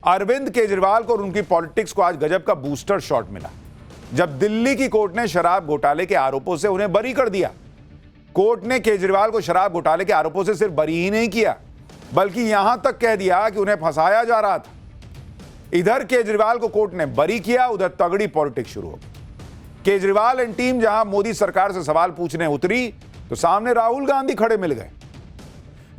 अरविंद केजरीवाल को और उनकी पॉलिटिक्स को आज गजब का बूस्टर शॉट मिला जब दिल्ली की कोर्ट ने शराब घोटाले के आरोपों से उन्हें बरी कर दिया। कोर्ट ने केजरीवाल को शराब घोटाले के आरोपों से सिर्फ बरी ही नहीं किया बल्कि यहां तक कह दिया कि उन्हें फंसाया जा रहा था। इधर केजरीवाल को कोर्ट ने बरी किया, उधर तगड़ी पॉलिटिक्स शुरू हो गई। केजरीवाल एंड टीम जहां मोदी सरकार से सवाल पूछने उतरी तो सामने राहुल गांधी खड़े मिल गए।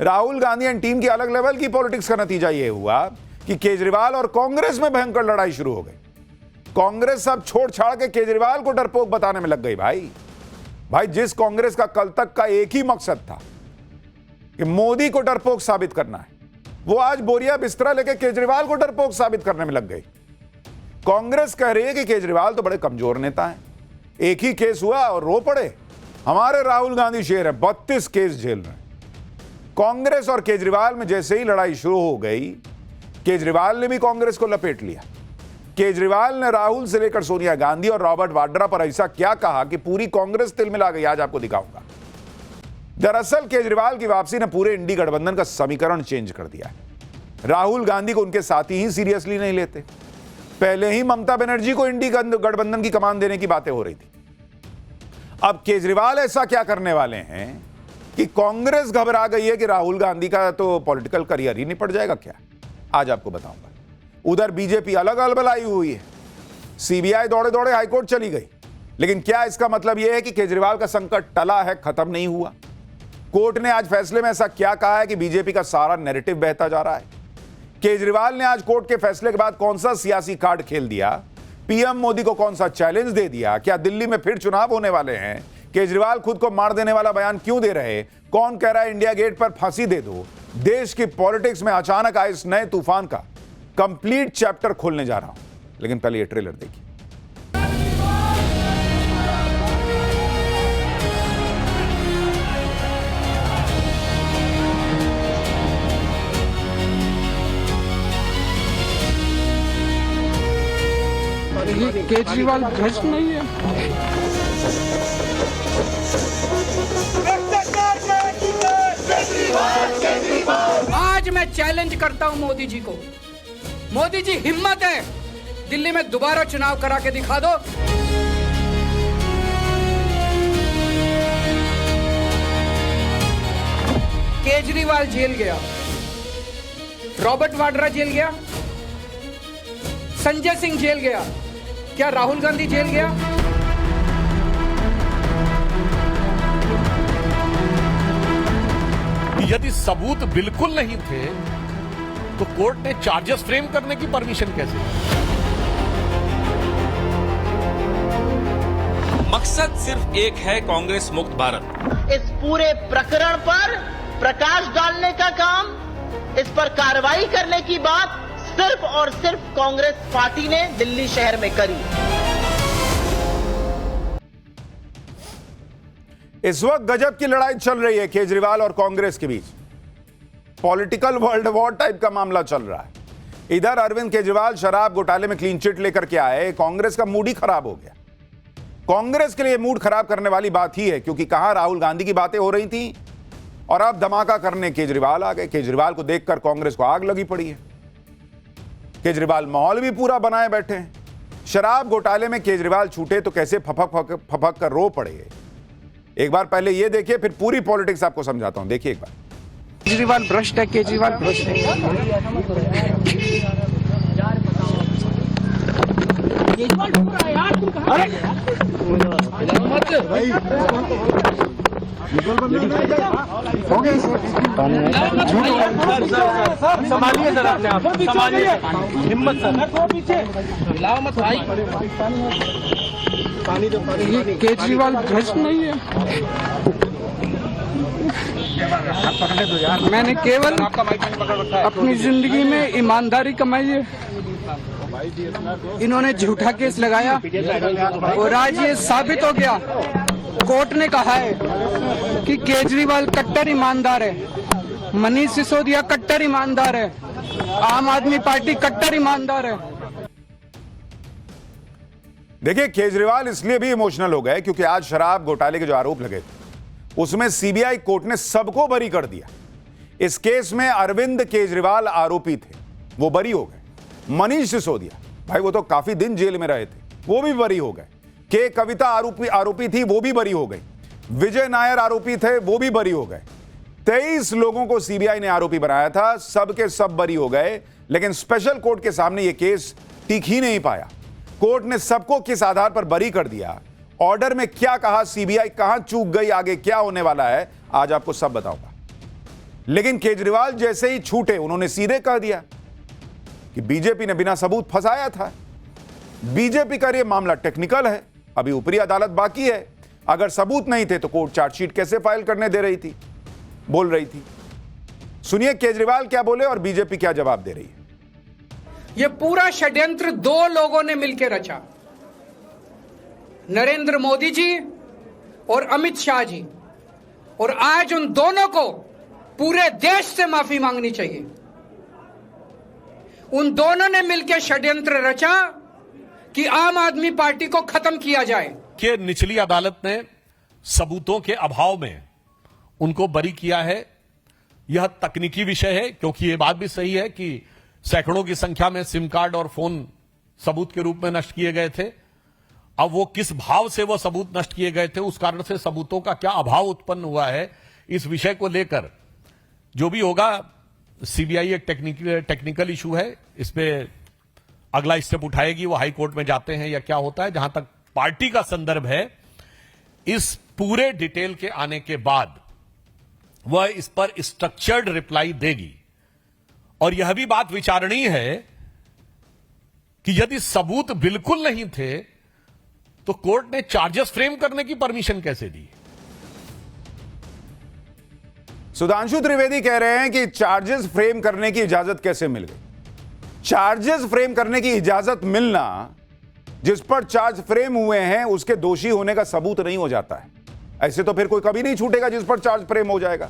राहुल गांधी एंड टीम की अलग लेवल की पॉलिटिक्स का नतीजा यह हुआ कि केजरीवाल और कांग्रेस में भयंकर लड़ाई शुरू हो गई। कांग्रेस सब छोड़ छाड़ के केजरीवाल को डरपोक बताने में लग गई। भाई जिस कांग्रेस का कल तक का एक ही मकसद था कि मोदी को डरपोक साबित करना है, वो आज बोरिया बिस्तरा लेके केजरीवाल को डरपोक साबित करने में लग गई। कांग्रेस कह रही है कि केजरीवाल तो बड़े कमजोर नेता हैं, एक ही केस हुआ और रो पड़े, हमारे राहुल गांधी शेर है, 32 केस झेल रहे हैं। कांग्रेस और केजरीवाल में जैसे ही लड़ाई शुरू हो गई, केजरीवाल ने भी कांग्रेस को लपेट लिया। केजरीवाल ने राहुल से लेकर सोनिया गांधी और रॉबर्ट वाड्रा पर ऐसा क्या कहा कि पूरी कांग्रेस तिलमिला गई। आज आपको दिखाऊंगा। दरअसल केजरीवाल की वापसी ने पूरे इंडी गठबंधन का समीकरण चेंज कर दिया है। राहुल गांधी को उनके साथी ही सीरियसली नहीं लेते। पहले ही ममता बनर्जी को इंडी गठबंधन की कमान देने की बातें हो रही थी। अब केजरीवाल ऐसा क्या करने वाले हैं कि कांग्रेस घबरा गई है कि राहुल गांधी का तो पॉलिटिकल करियर ही निपट जाएगा क्या। आज आपको बताऊंगा। उधर बीजेपी अलग अलबलाई हुई है। सीबीआई दौड़े दौड़े हाईकोर्ट चली गई, लेकिन क्या इसका मतलब यह है कि केजरीवाल का संकट टला है, खत्म नहीं हुआ। कोर्ट ने आज फैसले में ऐसा क्या कहा है कि बीजेपी का सारा नैरेटिव बहता जा रहा है। केजरीवाल ने आज कोर्ट के फैसले के बाद कौन सा सियासी कार्ड खेल दिया, पीएम मोदी को कौन सा चैलेंज दे दिया, क्या दिल्ली में फिर चुनाव होने वाले हैं, केजरीवाल खुद को मार देने वाला बयान क्यों दे रहे, कौन कह रहा है इंडिया गेट पर फांसी दे दो। देश की पॉलिटिक्स में अचानक आए इस नए तूफान का कंप्लीट चैप्टर खोलने जा रहा हूं, लेकिन पहले ये ट्रेलर देखिए। केजरीवाल भ्रष्ट नहीं है। आज मैं चैलेंज करता हूं मोदी जी को। मोदी जी, हिम्मत है दिल्ली में दोबारा चुनाव करा के दिखा दो। केजरीवाल जेल गया, रॉबर्ट वाड्रा जेल गया, संजय सिंह जेल गया, क्या राहुल गांधी जेल गया? यदि सबूत बिल्कुल नहीं थे तो कोर्ट ने चार्जेस फ्रेम करने की परमिशन कैसे दी? मकसद सिर्फ एक है, कांग्रेस मुक्त भारत। इस पूरे प्रकरण पर प्रकाश डालने का काम, इस पर कार्रवाई करने की बात सिर्फ और सिर्फ कांग्रेस पार्टी ने दिल्ली शहर में करी। इस वक्त गजब की लड़ाई चल रही है केजरीवाल और कांग्रेस के बीच। पॉलिटिकल वर्ल्ड वॉर टाइप का मामला चल रहा है। इधर अरविंद केजरीवाल शराब घोटाले में क्लीन चिट लेकर के आए, कांग्रेस का मूड ही खराब हो गया। कांग्रेस के लिए मूड खराब करने वाली बात ही है, क्योंकि कहां राहुल गांधी की बातें हो रही थी और अब धमाका करने केजरीवाल आ गए। केजरीवाल को देखकर कांग्रेस को आग लगी पड़ी है। केजरीवाल माहौल भी पूरा बनाए बैठे हैं। शराब घोटाले में केजरीवाल छूटे तो कैसे फपक फपक कर रो पड़े। एक बार पहले ये देखिए, फिर पूरी पॉलिटिक्स आपको समझाता हूं। देखिए एक बार। केजरीवाल भ्रष्ट है, केजरीवाल भ्रष्ट है। संभालिए सर, अपने आप संभालिए, हिम्मत सर, लाओ मत भाई। केजरीवाल भ्रष्ट नहीं है। मैंने केवल अपनी जिंदगी में ईमानदारी कमाई है। इन्होंने झूठा केस लगाया और आज ये साबित हो गया। कोर्ट ने कहा है कि केजरीवाल कट्टर ईमानदार है, मनीष सिसोदिया कट्टर ईमानदार है, आम आदमी पार्टी कट्टर ईमानदार है। देखिए, केजरीवाल इसलिए भी इमोशनल हो गए क्योंकि आज शराब घोटाले के जो आरोप लगे थे उसमें सीबीआई कोर्ट ने सबको बरी कर दिया। इस केस में अरविंद केजरीवाल आरोपी थे, वो बरी हो गए। मनीष सिसोदिया, भाई वो तो काफी दिन जेल में रहे थे, वो भी बरी हो गए। के कविता आरोपी थी, वो भी बरी हो गई। विजय नायर आरोपी थे, वो भी बरी हो गए। 23 लोगों को सीबीआई ने आरोपी बनाया था, सब के सब बरी हो गए। लेकिन स्पेशल कोर्ट के सामने यह केस टिक ही नहीं पाया। कोर्ट ने सबको किस आधार पर बरी कर दिया, ऑर्डर में क्या कहा, सीबीआई कहां चूक गई, आगे क्या होने वाला है, आज आपको सब बताऊंगा। लेकिन केजरीवाल जैसे ही छूटे, उन्होंने सीधे कह दिया कि बीजेपी ने बिना सबूत फंसाया था। बीजेपी का यह मामला टेक्निकल है, अभी ऊपरी अदालत बाकी है। अगर सबूत नहीं थे तो कोर्ट चार्जशीट कैसे फाइल करने दे रही थी, बोल रही थी। सुनिए केजरीवाल क्या बोले और बीजेपी क्या जवाब दे रही है। ये पूरा षड्यंत्र दो लोगों ने मिलकर रचा, नरेंद्र मोदी जी और अमित शाह जी। और आज उन दोनों को पूरे देश से माफी मांगनी चाहिए। उन दोनों ने मिलकर षड्यंत्र रचा कि आम आदमी पार्टी को खत्म किया जाए। कि निचली अदालत ने सबूतों के अभाव में उनको बरी किया है, यह तकनीकी विषय है, क्योंकि यह बात भी सही है कि सैकड़ों की संख्या में सिम कार्ड और फोन सबूत के रूप में नष्ट किए गए थे। अब वो किस भाव से वो सबूत नष्ट किए गए थे, उस कारण से सबूतों का क्या अभाव उत्पन्न हुआ है, इस विषय को लेकर जो भी होगा, सीबीआई एक टेक्निकल इशू है, इस पे अगला स्टेप उठाएगी, वो हाई कोर्ट में जाते हैं या क्या होता है। जहां तक पार्टी का संदर्भ है, इस पूरे डिटेल के आने के बाद वह इस पर स्ट्रक्चर्ड रिप्लाई देगी। और यह भी बात विचारणीय है कि यदि सबूत बिल्कुल नहीं थे तो कोर्ट ने चार्जेस फ्रेम करने की परमिशन कैसे दी। सुधांशु त्रिवेदी कह रहे हैं कि चार्जेस फ्रेम करने की इजाजत कैसे मिल गई। चार्जेस फ्रेम करने की इजाजत मिलना, जिस पर चार्ज फ्रेम हुए हैं उसके दोषी होने का सबूत नहीं हो जाता है। ऐसे तो फिर कोई कभी नहीं छूटेगा जिस पर चार्ज फ्रेम हो जाएगा।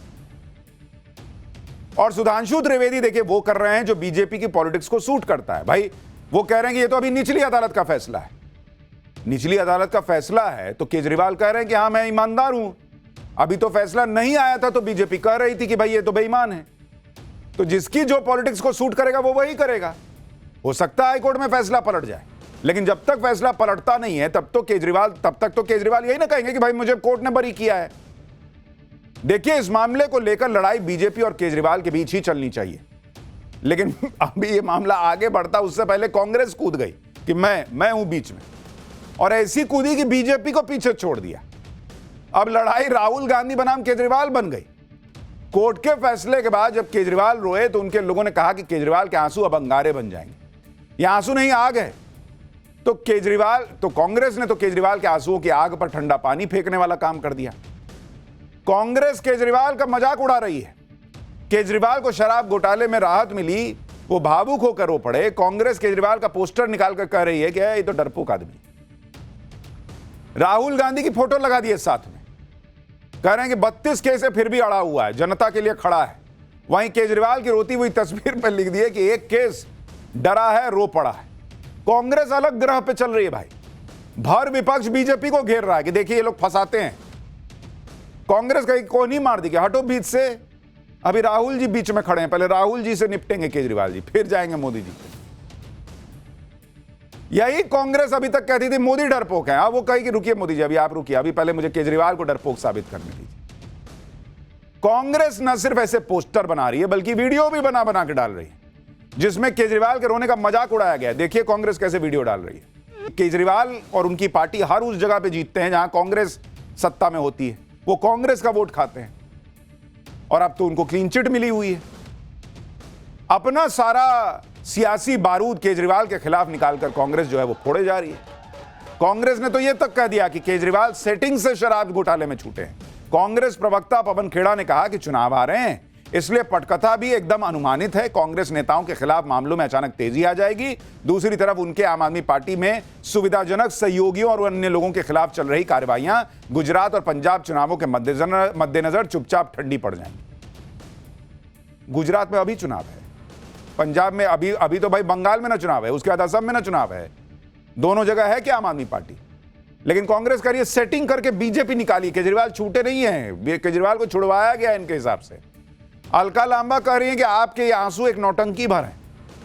और सुधांशु त्रिवेदी देखिए वो कर रहे हैं जो बीजेपी की पॉलिटिक्स को सूट करता है। भाई वो कह रहे हैं कि ये तो अभी निचली अदालत का फैसला है। निचली अदालत का फैसला है तो केजरीवाल कह रहे हैं कि हां मैं ईमानदार हूं, अभी तो फैसला नहीं आया था तो बीजेपी कह रही थी कि भाई ये तो बेईमान है। तो जिसकी जो पॉलिटिक्स को सूट करेगा वो वही करेगा। हो सकता है हाईकोर्ट में फैसला पलट जाए, लेकिन जब तक फैसला पलटता नहीं है तब तक तो केजरीवाल यही ना कहेंगे कि भाई मुझे कोर्ट ने बरी किया है। देखिए इस मामले को लेकर लड़ाई बीजेपी और केजरीवाल के बीच ही चलनी चाहिए, लेकिन अभी ये मामला आगे बढ़ता उससे पहले कांग्रेस कूद गई कि मैं हूं बीच में, और ऐसी कूदी कि बीजेपी को पीछे छोड़ दिया। अब लड़ाई राहुल गांधी बनाम केजरीवाल बन गई। कोर्ट के फैसले के बाद जब केजरीवाल रोए तो उनके लोगों ने कहा कि केजरीवाल के आंसू अब अंगारे बन जाएंगे। ये आंसू नहीं आग है। तो कांग्रेस ने तो केजरीवाल के आंसुओं की आग पर ठंडा पानी फेंकने वाला काम कर दिया। कांग्रेस केजरीवाल का मजाक उड़ा रही है। केजरीवाल को शराब घोटाले में राहत मिली, वो भावुक होकर रो पड़े। कांग्रेस केजरीवाल का पोस्टर निकालकर कह रही है कि ये तो डरपोक आदमी। राहुल गांधी की फोटो लगा दी है साथ में, कह रहे हैं कि 32 केस है फिर भी अड़ा हुआ है, जनता के लिए खड़ा है। वहीं केजरीवाल की रोती हुई तस्वीर पर लिख दिए कि एक केस डरा है, रो पड़ा है। कांग्रेस अलग ग्रह पे चल रही है भाई। भर विपक्ष बीजेपी को घेर रहा है कि देखिए ये लोग फंसाते हैं। कांग्रेस कहीं को नहीं मार दी कि हटो बीच से। अभी राहुल जी बीच में खड़े हैं, पहले राहुल जी से निपटेंगे केजरीवाल जी, फिर जाएंगे मोदी जी पे। यही कांग्रेस अभी तक कहती थी मोदी डरपोक है। अब वो कही कि रुकिए मोदी जी, अभी आप रुकिए, अभी पहले मुझे केजरीवाल को डरपोक साबित करने दीजिए। कांग्रेस न सिर्फ ऐसे पोस्टर बना रही है बल्कि वीडियो भी बना बना के डाल रही है जिसमें केजरीवाल के रोने का मजाक उड़ाया गया। देखिए कांग्रेस कैसे वीडियो डाल रही है। केजरीवाल और उनकी पार्टी हर उस जगह पे जीतते हैं जहां कांग्रेस सत्ता में होती है, वो कांग्रेस का वोट खाते हैं। और अब तो उनको क्लीन चिट मिली हुई है। अपना सारा सियासी बारूद केजरीवाल के खिलाफ निकालकर कांग्रेस जो है वो फोड़े जा रही है। कांग्रेस ने तो यह तक कह दिया कि केजरीवाल सेटिंग से शराब घोटाले में छूटे हैं। कांग्रेस प्रवक्ता पवन खेड़ा ने कहा कि चुनाव आ रहे हैं, इसलिए पटकथा भी एकदम अनुमानित है। कांग्रेस नेताओं के खिलाफ मामलों में अचानक तेजी आ जाएगी। दूसरी तरफ उनके आम आदमी पार्टी में सुविधाजनक सहयोगियों और अन्य लोगों के खिलाफ चल रही कार्रवाइयां गुजरात और पंजाब चुनावों के मद्देनजर चुपचाप ठंडी पड़ जाएंगी। गुजरात में अभी चुनाव है, पंजाब में अभी तो भाई बंगाल में ना चुनाव है, उसके बाद असम में ना चुनाव है। दोनों जगह है क्या आम आदमी पार्टी। लेकिन कांग्रेस कह रही है सेटिंग करके बीजेपी निकाली, केजरीवाल छूटे नहीं है, केजरीवाल को छुड़वाया गया इनके हिसाब से। अलका लांबा कह रही है कि आपके ये आंसू एक नौटंकी भर है।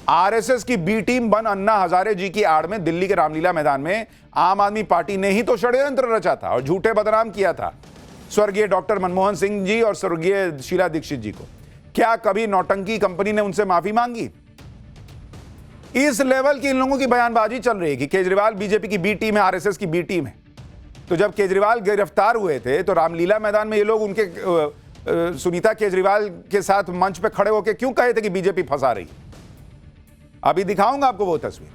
आरएसएस की बी टीम बन अन्ना हजारे जी की आड़ में दिल्ली के रामलीला मैदान में आम आदमी पार्टी ने ही तो षड्यंत्र रचा था और झूठे बदनाम किया था स्वर्गीय डॉक्टर मनमोहन सिंह जी और स्वर्गीय शीला दीक्षित जी को। क्या कभी नौटंकी कंपनी ने उनसे माफी मांगी? इस लेवल की इन लोगों की बयानबाजी चल रही है कि केजरीवाल बीजेपी की बी टीम है, आरएसएस की बी टीम है। तो जब केजरीवाल गिरफ्तार हुए थे तो रामलीला मैदान में ये लोग उनके सुनीता केजरीवाल के साथ मंच पे खड़े होकर क्यों कहे थे कि बीजेपी फंसा रही? अभी दिखाऊंगा आपको वो तस्वीर।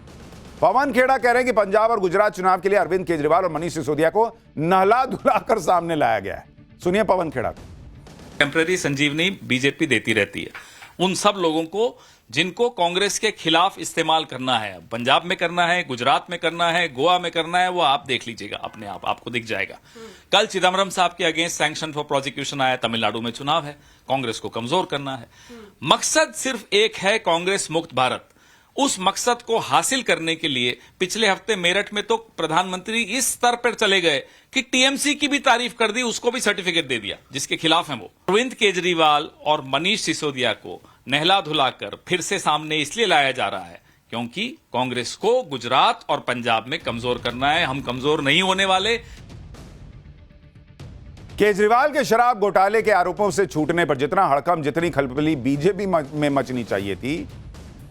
पवन खेड़ा कह रहे हैं कि पंजाब और गुजरात चुनाव के लिए अरविंद केजरीवाल और मनीष सिसोदिया को नहला धुलाकर सामने लाया गया है। सुनिए पवन खेड़ा को। टेम्पररी संजीवनी बीजेपी देती रहती है उन सब लोगों को जिनको कांग्रेस के खिलाफ इस्तेमाल करना है। पंजाब में करना है, गुजरात में करना है, गोवा में करना है, वो आप देख लीजिएगा अपने आप, आपको दिख जाएगा। कल चिदम्बरम साहब के अगेंस्ट सैंक्शन फॉर प्रोसिक्यूशन आया। तमिलनाडु में चुनाव है, कांग्रेस को कमजोर करना है। मकसद सिर्फ एक है, कांग्रेस मुक्त भारत। उस मकसद को हासिल करने के लिए पिछले हफ्ते मेरठ में तो प्रधानमंत्री इस स्तर पर चले गए कि टीएमसी की भी तारीफ कर दी, उसको भी सर्टिफिकेट दे दिया जिसके खिलाफ है वो। अरविंद केजरीवाल और मनीष सिसोदिया को नहला धुलाकर फिर से सामने इसलिए लाया जा रहा है क्योंकि कांग्रेस को गुजरात और पंजाब में कमजोर करना है। हम कमजोर नहीं होने वाले। केजरीवाल के शराब घोटाले के आरोपों से छूटने पर जितना हड़कंप, जितनी खलबली बीजेपी में मचनी चाहिए थी,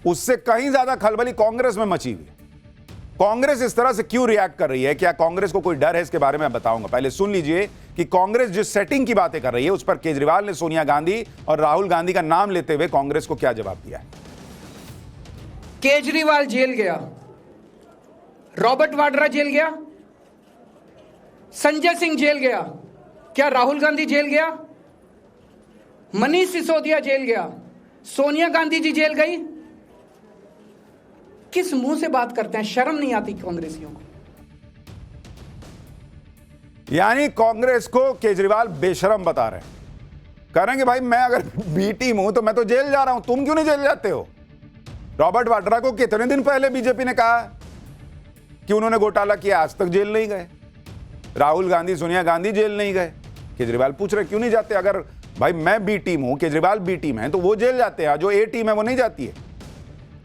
उससे कहीं ज्यादा खलबली कांग्रेस में मची हुई। कांग्रेस इस तरह से क्यों रिएक्ट कर रही है? क्या कांग्रेस को कोई डर है? इसके बारे में बताऊंगा। पहले सुन लीजिए कि कांग्रेस जिस सेटिंग की बातें कर रही है उस पर केजरीवाल ने सोनिया गांधी और राहुल गांधी का नाम लेते हुए कांग्रेस को क्या जवाब दिया है। केजरीवाल जेल गया, रॉबर्ट वाड्रा जेल गया, संजय सिंह जेल गया, क्या राहुल गांधी जेल गया? मनीष सिसोदिया जेल गया, सोनिया गांधी जी जेल गई। किस मुंह से बात करते हैं? शर्म नहीं आती कांग्रेसियों को? यानी कांग्रेस को केजरीवाल बेशरम बता रहे हैं। कह रहे हैं कि भाई मैं अगर बी टीम हूं तो मैं तो जेल जा रहा हूं, तुम क्यों नहीं जेल जाते हो? रॉबर्ट वाड्रा को कितने दिन पहले बीजेपी ने कहा कि उन्होंने घोटाला किया, आज तक जेल नहीं गए। राहुल गांधी, सोनिया गांधी जेल नहीं गए। केजरीवाल पूछ रहे क्यों नहीं जाते? अगर भाई मैं बी टीम हूं, केजरीवाल बी टीम है, तो वो जेल जाते हैं, जो ए टीम है वो नहीं जाती है।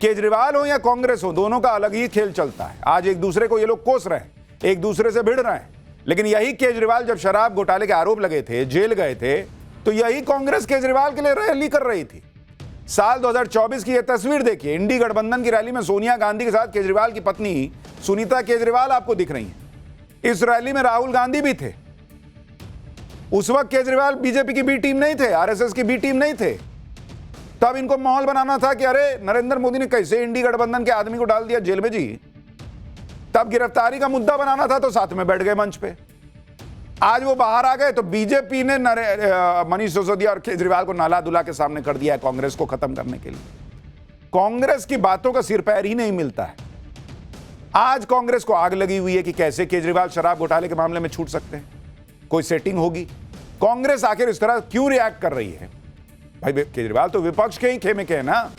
केजरीवाल हो या कांग्रेस हो, दोनों का अलग ही खेल चलता है। आज एक दूसरे को ये लोग कोस रहे हैं, एक दूसरे से भिड़ रहे हैं। लेकिन यही केजरीवाल जब शराब घोटाले के आरोप लगे थे, जेल गए थे, तो यही कांग्रेस केजरीवाल के लिए रैली कर रही थी। साल 2024 की यह तस्वीर देखिए, इंडी गठबंधन की रैली में सोनिया गांधी के साथ केजरीवाल की पत्नी सुनीता केजरीवाल आपको दिख रही है। इस रैली में राहुल गांधी भी थे। उस वक्त केजरीवाल बीजेपी की बी टीम नहीं थे, आरएसएस की बी टीम नहीं थे। तब इनको माहौल बनाना था कि अरे नरेंद्र मोदी ने कैसे इंडी गठबंधन के आदमी को डाल दिया जेल में जी। तब गिरफ्तारी का मुद्दा बनाना था तो साथ में बैठ गए मंच पे। आज वो बाहर आ गए तो बीजेपी ने मनीष सिसोदिया और केजरीवाल को नाला दुला के सामने कर दिया है कांग्रेस को खत्म करने के लिए। कांग्रेस की बातों का सिर पैर ही नहीं मिलता है। आज कांग्रेस को आग लगी हुई है कि कैसे केजरीवाल शराब घोटाले के मामले में छूट सकते हैं, कोई सेटिंग होगी। कांग्रेस आखिर इस तरह क्यों रिएक्ट कर रही है? भाई केजरीवाल तो विपक्ष के ही खेमे के हैं ना,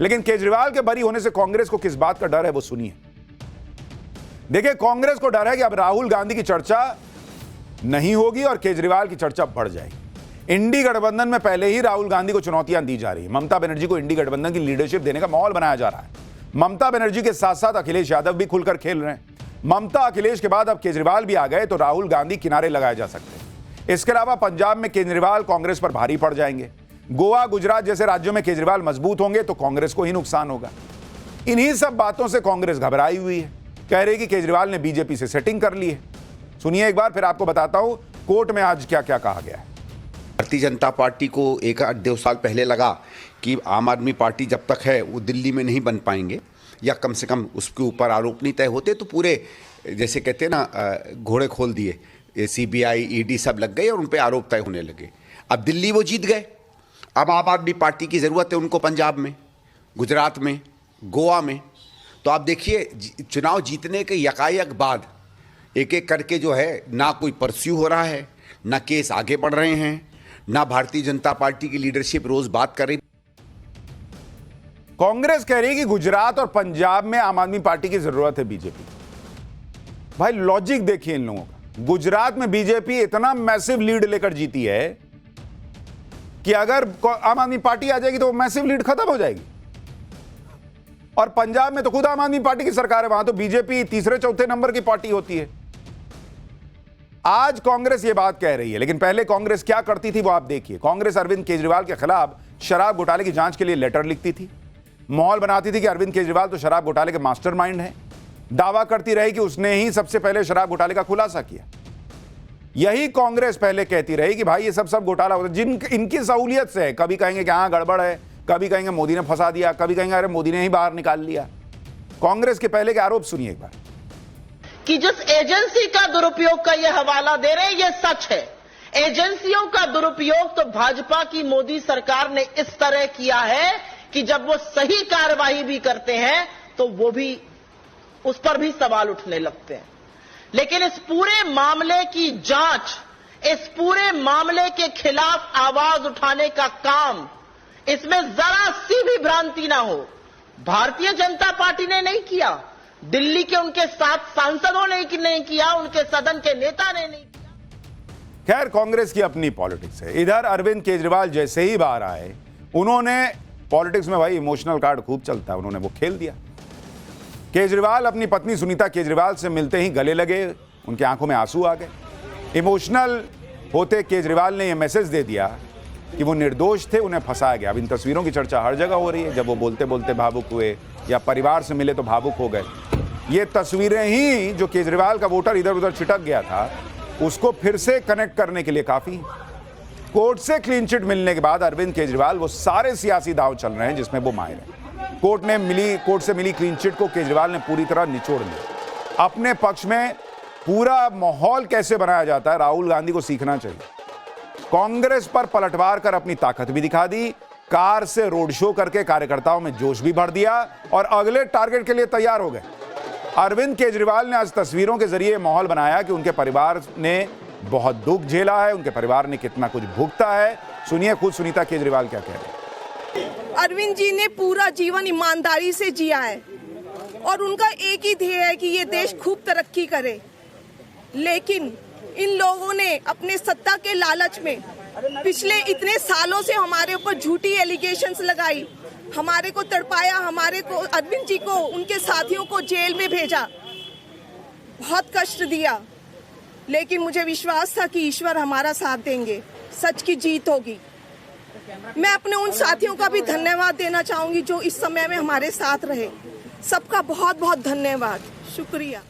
लेकिन केजरीवाल के बरी होने से कांग्रेस को किस बात का डर है वो सुनिए। देखिए, कांग्रेस को डर है कि अब राहुल गांधी की चर्चा नहीं होगी और केजरीवाल की चर्चा बढ़ जाएगी। इंडी गठबंधन में पहले ही राहुल गांधी को चुनौतियां दी जा रही है। ममता बनर्जी को इंडी गठबंधन की लीडरशिप देने का माहौल बनाया जा रहा है। ममता बनर्जी के साथ साथ अखिलेश यादव भी खुलकर खेल रहे हैं। ममता अखिलेश के बाद अब केजरीवाल भी आ गए तो राहुल गांधी किनारे लगाए जा सकते हैं। इसके अलावा पंजाब में केजरीवाल कांग्रेस पर भारी पड़ जाएंगे। गोवा, गुजरात जैसे राज्यों में केजरीवाल मजबूत होंगे तो कांग्रेस को ही नुकसान होगा। इन्हीं सब बातों से कांग्रेस घबराई हुई है, कह रही कि केजरीवाल ने बीजेपी से सेटिंग कर ली है। सुनिए एक बार, फिर आपको बताता हूं कोर्ट में आज क्या क्या कहा गया है। भारतीय जनता पार्टी को 1-2 साल पहले लगा कि आम आदमी पार्टी जब तक है वो दिल्ली में नहीं बन पाएंगे, या कम से कम उसके ऊपर आरोप नहीं तय होते, तो पूरे जैसे कहते हैं ना घोड़े खोल दिए, सीबीआई, ईडी सब लग गए और उन पर आरोप तय होने लगे। अब दिल्ली वो जीत गए। अब आम आदमी पार्टी की ज़रूरत है उनको पंजाब में, गुजरात में, गोवा में। तो आप देखिए, चुनाव जीतने के यकायक बाद एक एक करके जो है ना कोई परस्यू हो रहा है, ना केस आगे बढ़ रहे हैं, ना भारतीय जनता पार्टी की लीडरशिप रोज बात कर रही। कांग्रेस कह रही है कि गुजरात और पंजाब में आम आदमी पार्टी की जरूरत है बीजेपी। भाई लॉजिक देखिए इन लोगों का। गुजरात में बीजेपी इतना मैसिव लीड लेकर जीती है कि अगर आम आदमी पार्टी आ जाएगी तो वो मैसिव लीड खत्म हो जाएगी। और पंजाब में तो खुद आम आदमी पार्टी की सरकार है, वहां तो बीजेपी तीसरे चौथे नंबर की पार्टी होती है। आज कांग्रेस ये बात कह रही है, लेकिन पहले कांग्रेस क्या करती थी वो आप देखिए। कांग्रेस अरविंद केजरीवाल के खिलाफ शराब घोटाले की जांच के लिए लेटर लिखती थी, माहौल बनाती थी कि अरविंद केजरीवाल तो शराब घोटाले के मास्टरमाइंड हैं, दावा करती रही कि उसने ही सबसे पहले शराब घोटाले का खुलासा किया। यही कांग्रेस पहले कहती रही कि भाई ये सब घोटाला होता है, जिन इनकी सहूलियत से है। कभी कहेंगे कि हाँ गड़बड़ है, कभी कहेंगे मोदी ने फंसा दिया, कभी कहेंगे अरे मोदी ने ही बाहर निकाल लिया। कांग्रेस के पहले के आरोप सुनिए एक बार। कि जिस एजेंसी का दुरुपयोग का ये हवाला दे रहे हैं, ये सच है। एजेंसियों का दुरुपयोग तो भाजपा की मोदी सरकार ने इस तरह किया है कि जब वो सही कार्रवाई भी करते हैं तो वो भी उस पर भी सवाल उठने लगते हैं। लेकिन इस पूरे मामले की जांच, इस पूरे मामले के खिलाफ आवाज उठाने का काम, इसमें जरा सी भी भ्रांति ना हो, भारतीय जनता पार्टी ने नहीं किया, दिल्ली के उनके 7 सांसदों ने नहीं किया, उनके सदन के नेता ने नहीं किया। खैर कांग्रेस की अपनी पॉलिटिक्स है। इधर अरविंद केजरीवाल जैसे ही बाहर आए, उन्होंने पॉलिटिक्स में भाई इमोशनल कार्ड खूब चलता है, उन्होंने वो खेल दिया। केजरीवाल अपनी पत्नी सुनीता केजरीवाल से मिलते ही गले लगे, उनकी आंखों में आंसू आ गए। इमोशनल होते केजरीवाल ने यह मैसेज दे दिया कि वो निर्दोष थे, उन्हें फंसाया गया। अब इन तस्वीरों की चर्चा हर जगह हो रही है, जब वो बोलते बोलते भावुक हुए या परिवार से मिले तो भावुक हो गए। ये तस्वीरें ही जो केजरीवाल का वोटर इधर उधर छिटक गया था, उसको फिर से कनेक्ट करने के लिए काफी। कोर्ट से क्लीन चिट मिलने के बाद अरविंद केजरीवाल वो सारे सियासी दांव चल रहे हैं जिसमें वो माहिर है। कोर्ट से मिली क्लीन चिट को केजरीवाल ने पूरी तरह निचोड़ लिया। अपने पक्ष में पूरा माहौल कैसे बनाया जाता है, राहुल गांधी को सीखना चाहिए। कांग्रेस पर पलटवार कर अपनी ताकत भी दिखा दी, कार से रोड शो करके कार्यकर्ताओं में जोश भी भर दिया और अगले टारगेट के लिए तैयार हो गए। अरविंद केजरीवाल ने आज तस्वीरों के जरिए माहौल बनाया कि उनके परिवार ने बहुत दुख झेला है, उनके परिवार ने कितना कुछ भुगता है। सुनिए खुद सुनीता केजरीवाल क्या कह रहे हैं। अरविंद जी ने पूरा जीवन ईमानदारी से जिया है और उनका एक ही ध्येय है कि ये देश खूब तरक्की करे, लेकिन इन लोगों ने अपने सत्ता के लालच में पिछले इतने सालों से हमारे ऊपर झूठी एलिगेशंस लगाई, हमारे को तड़पाया, हमारे को, अरविंद जी को, उनके साथियों को जेल में भेजा, बहुत कष्ट दिया। लेकिन मुझे विश्वास था कि ईश्वर हमारा साथ देंगे, सच की जीत होगी। मैं अपने उन साथियों का भी धन्यवाद देना चाहूंगी जो इस समय में हमारे साथ रहे। सबका बहुत बहुत धन्यवाद, शुक्रिया।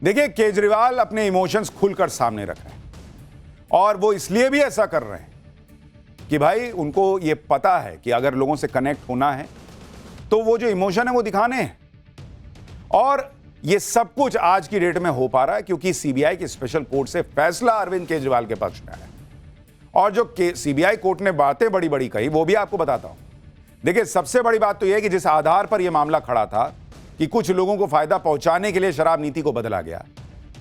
देखिए केजरीवाल अपने इमोशंस खुलकर सामने रख रहे हैं और वो इसलिए भी ऐसा कर रहे हैं कि भाई उनको ये पता है कि अगर लोगों से कनेक्ट होना है तो वो जो इमोशन है वो दिखाने हैं। और ये सब कुछ आज की डेट में हो पा रहा है क्योंकि सीबीआई की स्पेशल कोर्ट से फैसला अरविंद केजरीवाल के पक्ष में आया। और जो सीबीआई कोर्ट ने बातें बड़ी बड़ी कही वो भी आपको बताता हूं। देखिए सबसे बड़ी बात तो यह है कि जिस आधार पर यह मामला खड़ा था कि कुछ लोगों को फायदा पहुंचाने के लिए शराब नीति को बदला गया,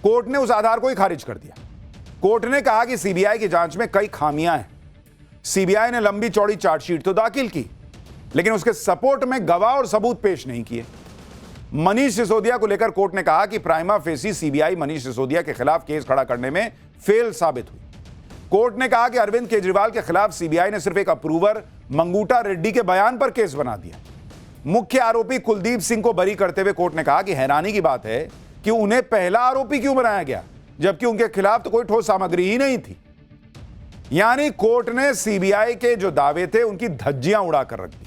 कोर्ट ने उस आधार को ही खारिज कर दिया। कोर्ट ने कहा कि सीबीआई की जांच में कई खामियां हैं। सीबीआई ने लंबी चौड़ी चार्जशीट तो दाखिल की, लेकिन उसके सपोर्ट में गवाह और सबूत पेश नहीं किए। मनीष सिसोदिया को लेकर कोर्ट ने कहा कि prima facie CBI Manish Sisodia के खिलाफ केस खड़ा करने में फेल साबित हुई। कोर्ट ने कहा कि अरविंद केजरीवाल के खिलाफ सीबीआई ने सिर्फ एक अप्रूवर मंगूटा रेड्डी के बयान पर केस बना दिया। मुख्य आरोपी कुलदीप सिंह को बरी करते हुए कोर्ट ने कहा कि हैरानी की बात है कि उन्हें पहला आरोपी क्यों बनाया गया, जबकि उनके खिलाफ तो कोई ठोस सामग्री ही नहीं थी। यानी कोर्ट ने सीबीआई के जो दावे थे उनकी धज्जियां उड़ाकर रख दी।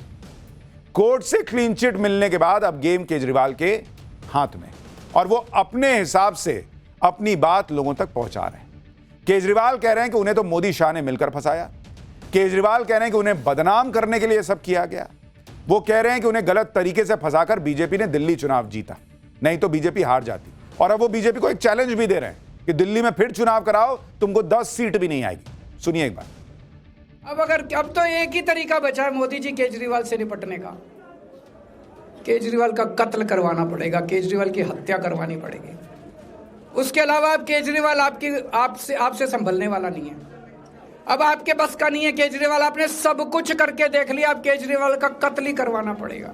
कोर्ट से क्लीन चिट मिलने के बाद अब गेम केजरीवाल के हाथ में और वो अपने हिसाब से अपनी बात लोगों तक पहुंचा रहे हैं। केजरीवाल कह रहे हैं कि उन्हें तो मोदी शाह ने मिलकर फंसाया। केजरीवाल कह रहे हैं कि उन्हें बदनाम करने के लिए सब किया गया। वो कह रहे हैं कि उन्हें गलत तरीके से फंसाकर बीजेपी ने दिल्ली चुनाव जीता, नहीं तो बीजेपी हार जाती। और अब वो बीजेपी को एक चैलेंज भी दे रहे हैं कि दिल्ली में फिर चुनाव कराओ, तुमको 10 सीट भी नहीं आएगी। सुनिए एक बार। अब तो एक ही तरीका बचा है मोदी जी केजरीवाल से निपटने का, केजरीवाल का कत्ल करवाना पड़ेगा, केजरीवाल की हत्या करवानी पड़ेगी। उसके अलावा अब केजरीवाल आपसे संभलने वाला नहीं है। अब आपके बस का नहीं है केजरीवाल, आपने सब कुछ करके देख लिया, अब केजरीवाल का कत्ल ही करवाना पड़ेगा।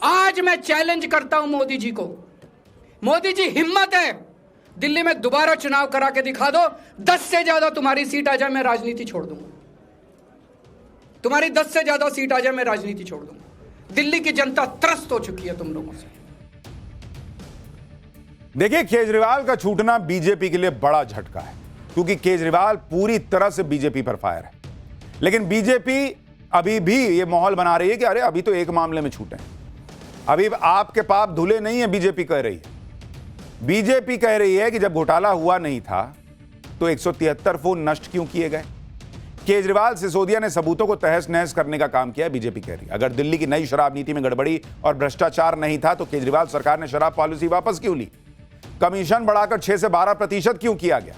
आज मैं चैलेंज करता हूं मोदी जी को, मोदी जी हिम्मत है दिल्ली में दोबारा चुनाव करा के दिखा दो, 10 से ज्यादा तुम्हारी सीट आ जाए मैं राजनीति छोड़ दूंगा, तुम्हारी 10 से ज्यादा सीट आ जाए मैं राजनीति छोड़ दूंगा। दिल्ली की जनता त्रस्त हो चुकी है तुम लोगों से। देखिए, केजरीवाल का छूटना बीजेपी के लिए बड़ा झटका है, क्योंकि केजरीवाल पूरी तरह से बीजेपी पर फायर है। लेकिन बीजेपी अभी भी ये माहौल बना रही है कि अरे अभी तो एक मामले में छूटे हैं, अभी आपके पाप धुले नहीं है। बीजेपी कह रही है, बीजेपी कह रही है कि जब घोटाला हुआ नहीं था तो 173 फोन नष्ट क्यों किए गए। केजरीवाल सिसोदिया ने सबूतों को तहस नहस करने का काम किया है, बीजेपी कह रही है। अगर दिल्ली की नई शराब नीति में गड़बड़ी और भ्रष्टाचार नहीं था तो केजरीवाल सरकार ने शराब पॉलिसी वापस क्यों ली, कमीशन बढ़ाकर 6 से 12% क्यों किया गया,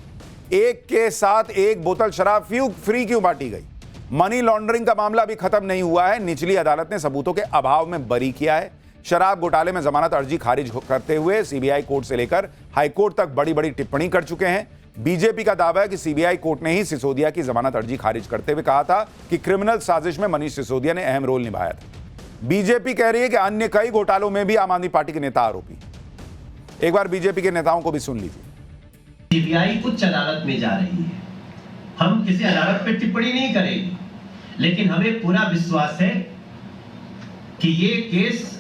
एक के साथ एक बोतल शराब फ्री क्यों बांटी गई। मनी लॉन्ड्रिंग का मामला अभी खत्म नहीं हुआ है, निचली अदालत ने सबूतों के अभाव में बरी किया है। शराब घोटाले में जमानत अर्जी खारिज करते हुए सीबीआई कोर्ट से लेकर हाईकोर्ट तक बड़ी बड़ी टिप्पणी कर चुके हैं। बीजेपी का दावा है कि सीबीआई कोर्ट ने ही सिसोदिया की जमानत अर्जी खारिज करते हुए कहा था कि क्रिमिनल साजिश में मनीष सिसोदिया ने अहम रोल निभाया था। बीजेपी कह रही है कि अन्य कई घोटालों में भी आम आदमी पार्टी के नेता आरोपी। एक बार बीजेपी के नेताओं को भी सुन लीजिए। सीबीआई उच्च अदालत में जा रही है, हम किसी अदालत पर टिप्पणी नहीं करेंगे, लेकिन हमें पूरा विश्वास है कि ये केस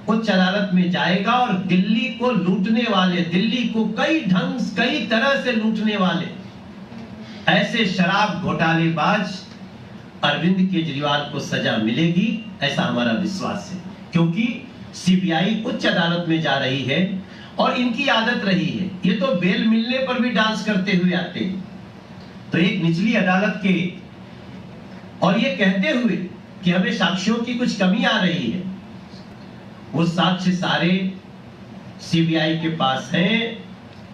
उच्च अदालत में जाएगा और दिल्ली को लूटने वाले, दिल्ली को कई तरह से लूटने वाले ऐसे शराब घोटालेबाज अरविंद केजरीवाल को सजा मिलेगी, ऐसा हमारा विश्वास है। क्योंकि सीबीआई उच्च अदालत में जा रही है और इनकी आदत रही है, ये तो बेल मिलने पर भी डांस करते हुए आते हैं। तो एक निचली अदालत के और ये कहते हुए कि हमें साक्ष्यों की कुछ कमी आ रही है, वो साक्ष्य सारे सीबीआई के पास हैं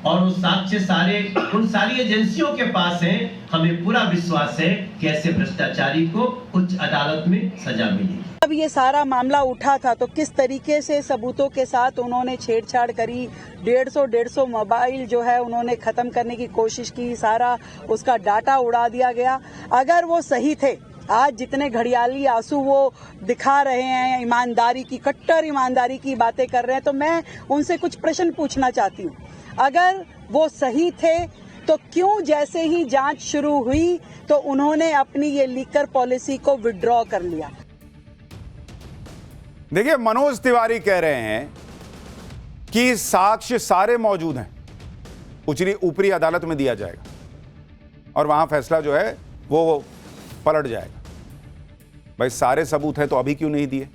और वो साक्ष्य सारे उन सारी एजेंसियों के पास हैं। हमें पूरा विश्वास है कि ऐसे भ्रष्टाचारी को उच्च अदालत में सजा मिलेगी। जब ये सारा मामला उठा था तो किस तरीके से सबूतों के साथ उन्होंने छेड़छाड़ करी, 150 मोबाइल जो है उन्होंने खत्म करने की कोशिश की, सारा उसका डाटा उड़ा दिया गया। अगर वो सही थे, आज जितने घड़ियाली आंसू वो दिखा रहे हैं, ईमानदारी की, कट्टर ईमानदारी की बातें कर रहे हैं, तो मैं उनसे कुछ प्रश्न पूछना चाहती हूँ। अगर वो सही थे तो क्यों जैसे ही जांच शुरू हुई तो उन्होंने अपनी ये लीकर पॉलिसी को विड्रॉ कर लिया। देखिए, मनोज तिवारी कह रहे हैं कि साक्ष्य सारे मौजूद हैं, ऊपरी अदालत में दिया जाएगा और वहां फैसला जो है वो पलट जाएगा। भाई सारे सबूत हैं तो अभी क्यों नहीं दिए?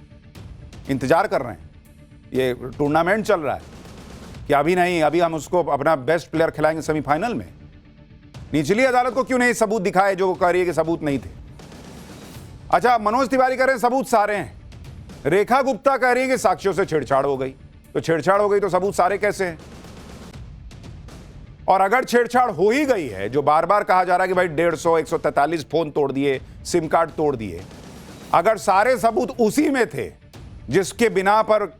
इंतजार कर रहे हैं, ये टूर्नामेंट चल रहा है कि अभी नहीं, अभी हम उसको अपना बेस्ट प्लेयर खिलाएंगे सेमीफाइनल में। निचली अदालत को क्यों नहीं सबूत दिखाए जो वो कह रही है कि सबूत नहीं थे? अच्छा, मनोज तिवारी कह रहे हैं सबूत सारे हैं, रेखा गुप्ता कह रही है कि साक्ष्यों से छेड़छाड़ हो गई। तो छेड़छाड़ हो गई तो सबूत सारे कैसे हैं? और अगर छेड़छाड़ हो ही गई है, जो बार बार कहा जा रहा है कि भाई 150 143 फोन तोड़ दिए, सिम कार्ड तोड़ दिए, अगर सारे सबूत उसी में थे जिसके बिना पर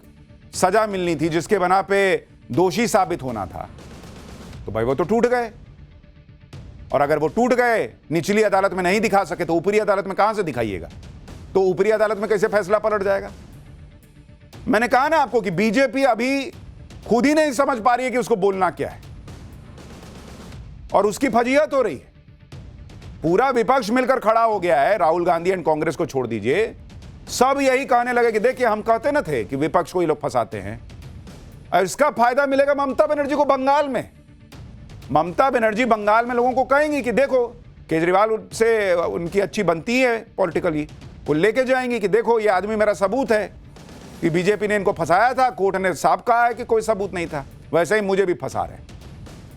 सजा मिलनी थी, जिसके बिना पे दोषी साबित होना था, तो भाई वो तो टूट गए। और अगर वो टूट गए, निचली अदालत में नहीं दिखा सके, तो ऊपरी अदालत में कहां से दिखाइएगा? तो ऊपरी अदालत में कैसे फैसला पलट जाएगा? मैंने कहा ना आपको कि बीजेपी अभी खुद ही नहीं समझ पा रही है कि उसको बोलना क्या है, और उसकी फजीहत हो रही है। पूरा विपक्ष मिलकर खड़ा हो गया है, राहुल गांधी एंड कांग्रेस को छोड़ दीजिए, सब यही कहने लगे कि देखिए हम कहते न थे कि विपक्ष को ये लोग फंसाते हैं। और इसका फायदा मिलेगा ममता बनर्जी को बंगाल में। ममता बनर्जी बंगाल में लोगों को कहेंगी कि देखो केजरीवाल से उनकी अच्छी बनती है पॉलिटिकली, वो लेके जाएंगी कि देखो ये आदमी मेरा सबूत है कि बीजेपी ने इनको फंसाया था, कोर्ट ने साफ कहा है कि कोई सबूत नहीं था, वैसे ही मुझे भी फंसा रहे हैं।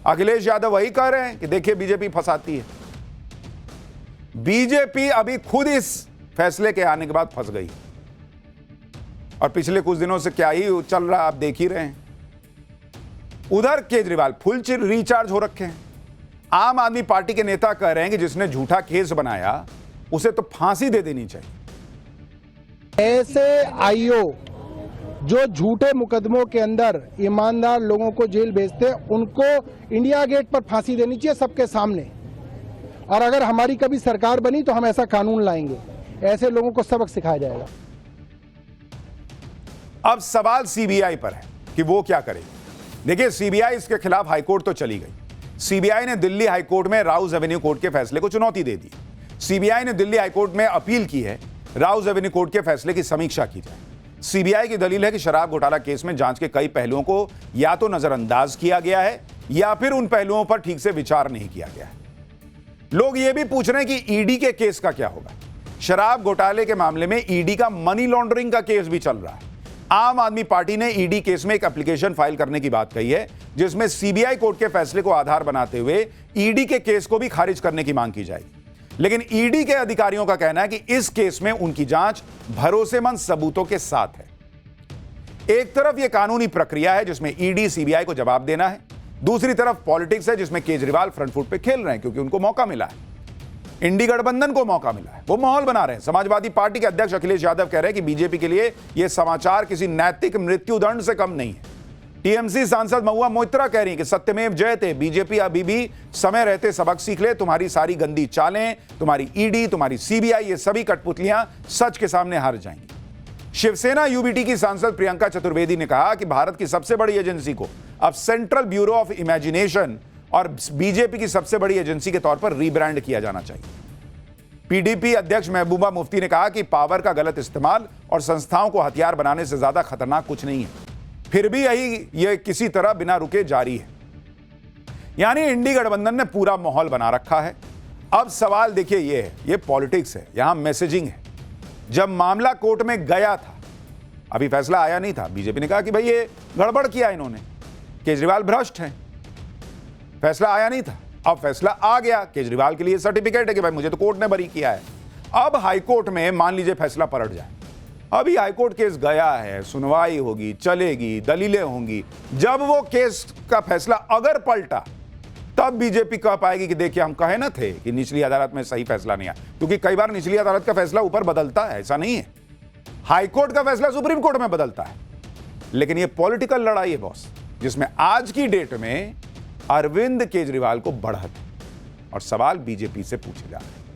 अखिलेश यादव वही कह रहे हैं कि देखिए बीजेपी फंसाती है। बीजेपी अभी खुद इस फैसले के आने के बाद फंस गई, और पिछले कुछ दिनों से क्या ही चल रहा आप देख ही रहे हैं। उधर केजरीवाल फुल रिचार्ज हो रखे हैं। आम आदमी पार्टी के नेता कह रहे हैं कि जिसने झूठा केस बनाया उसे तो फांसी दे देनी चाहिए। ऐसे आईओ जो झूठे मुकदमों के अंदर ईमानदार लोगों को जेल भेजते हैं, उनको इंडिया गेट पर फांसी देनी चाहिए सबके सामने। और अगर हमारी कभी सरकार बनी तो हम ऐसा कानून लाएंगे, ऐसे लोगों को सबक सिखाया जाएगा। अब सवाल सीबीआई पर है कि वो क्या करेगी। देखिए, सीबीआई इसके खिलाफ हाईकोर्ट तो चली गई। सीबीआई ने दिल्ली हाईकोर्ट में राउज एवेन्यू कोर्ट के फैसले को चुनौती दे दी। सीबीआई ने दिल्ली हाईकोर्ट में अपील की है, राउज एवेन्यू कोर्ट के फैसले की समीक्षा की जाए। सीबीआई की दलील है कि शराब घोटाला केस में जांच के कई पहलुओं को या तो नजरअंदाज किया गया है या फिर उन पहलुओं पर ठीक से विचार नहीं किया गया है। लोग यह भी पूछ रहे हैं कि ईडी के केस का क्या होगा। शराब घोटाले के मामले में ईडी का मनी लॉन्ड्रिंग का केस भी चल रहा है। आम आदमी पार्टी ने ईडी केस में एक एप्लीकेशन फाइल करने की बात कही है, जिसमें सीबीआई कोर्ट के फैसले को आधार बनाते हुए ईडी के केस को भी खारिज करने की मांग की जाएगी। लेकिन ईडी के अधिकारियों का कहना है कि इस केस में उनकी जांच भरोसेमंद सबूतों के साथ है। एक तरफ यह कानूनी प्रक्रिया है जिसमें ईडी सीबीआई को जवाब देना है, दूसरी तरफ पॉलिटिक्स है जिसमें केजरीवाल फ्रंट फुट पे खेल रहे हैं क्योंकि उनको मौका मिला है। इंडी गठबंधन को मौका मिला है, वो माहौल बना रहे हैं। समाजवादी पार्टी के अध्यक्ष अखिलेश यादव कह रहे हैं कि बीजेपी के लिए यह समाचार किसी नैतिक मृत्युदंड से कम नहीं है। टीएमसी सांसद महुआ मोइत्रा कह रही है कि सत्यमेव जयते, बीजेपी अभी भी समय रहते सबक सीख ले। तुम्हारी सारी गंदी चालें, तुम्हारी ईडी, तुम्हारी सीबीआई, ये सभी कठपुतलियां सच के सामने हार जाएंगी। शिवसेना यूबीटी की सांसद प्रियंका चतुर्वेदी ने कहा कि भारत की सबसे बड़ी एजेंसी को अब सेंट्रल ब्यूरो ऑफ इमेजिनेशन और बीजेपी की सबसे बड़ी एजेंसी के तौर पर रीब्रांड किया जाना चाहिए। पीडीपी अध्यक्ष महबूबा मुफ्ती ने कहा कि पावर का गलत इस्तेमाल और संस्थाओं को हथियार बनाने से ज्यादा खतरनाक कुछ नहीं है, फिर भी यह किसी तरह बिना रुके जारी है। यानी इंडी गठबंधन ने पूरा माहौल बना रखा है। अब सवाल देखिए यह है, यह पॉलिटिक्स है, यहां मैसेजिंग है। जब मामला कोर्ट में गया था, अभी फैसला आया नहीं था, बीजेपी ने कहा कि भाई ये गड़बड़ किया इन्होंने, केजरीवाल भ्रष्ट हैं। फैसला आया नहीं था, अब फैसला आ गया। केजरीवाल के लिए सर्टिफिकेट है कि भाई मुझे तो कोर्ट ने बरी किया है। अब हाईकोर्ट में मान लीजिए फैसला पलट जाए, अभी हाईकोर्ट केस गया है, सुनवाई होगी, चलेगी, दलीलें होंगी। जब वो केस का फैसला अगर पलटा, तब बीजेपी कह पाएगी कि देखिए हम कहे ना थे कि निचली अदालत में सही फैसला नहीं आया। क्योंकि कई बार निचली अदालत का फैसला ऊपर बदलता है, ऐसा नहीं है। हाईकोर्ट का फैसला सुप्रीम कोर्ट में बदलता है। लेकिन ये पॉलिटिकल लड़ाई है बॉस, जिसमें आज की डेट में अरविंद केजरीवाल को बढ़त है और सवाल बीजेपी से पूछे जा रहे हैं।